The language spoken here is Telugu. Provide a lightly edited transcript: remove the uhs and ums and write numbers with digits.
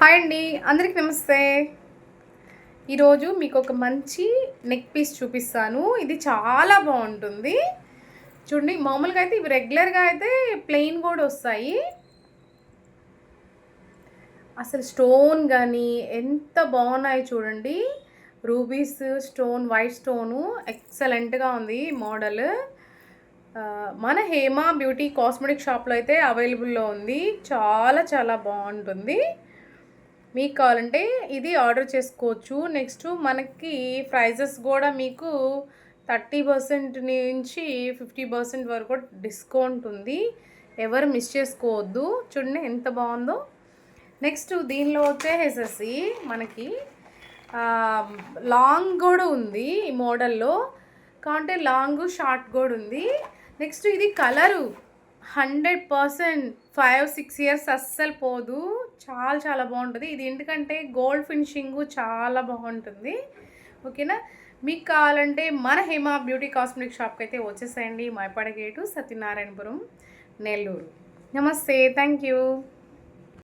హాయ్ అండి, అందరికి నమస్తే. ఈరోజు మీకు ఒక మంచి నెక్ పీస్ చూపిస్తాను. ఇది చాలా బాగుంటుంది. చూడండి, మామూలుగా అయితే ఇవి రెగ్యులర్గా అయితే ప్లెయిన్ కూడా వస్తాయి. అసలు స్టోన్ కానీ ఎంత బాగున్నాయి చూడండి. రూబీస్ స్టోన్, వైట్ స్టోను ఎక్సలెంట్గా ఉంది మోడల్. మన హేమ బ్యూటీ కాస్మెటిక్ షాప్లో అయితే అవైలబుల్లో ఉంది. చాలా చాలా బాగుంటుంది. మీకు కావాలంటే ఇది ఆర్డర్ చేసుకోవచ్చు. నెక్స్ట్ మనకి ప్రైజెస్ కూడా మీకు 30% నుంచి 50% వరకు డిస్కౌంట్ ఉంది. ఎవరు మిస్ చేసుకోవద్దు. చూడండి ఎంత బాగుందో. నెక్స్ట్ దీనిలో వచ్చేసేసి మనకి లాంగ్ కూడా ఉంది ఈ మోడల్లో. కాంటే లాంగ్ షార్ట్ కూడా ఉంది. నెక్స్ట్ ఇది కలరు 100% 5-6 ఇయర్స్ అస్సలు పోదు. చాలా చాలా బాగుంటుంది. ఇది ఎందుకంటే గోల్డ్ ఫినిషింగ్ చాలా బాగుంటుంది. ఓకేనా. మీకు కావాలంటే మన హేమ బ్యూటీ కాస్మెటిక్ షాప్కి అయితే వచ్చేసేయండి. మైపాడ గేటు, సత్యనారాయణపురం, నెల్లూరు. నమస్తే, థ్యాంక్ యూ.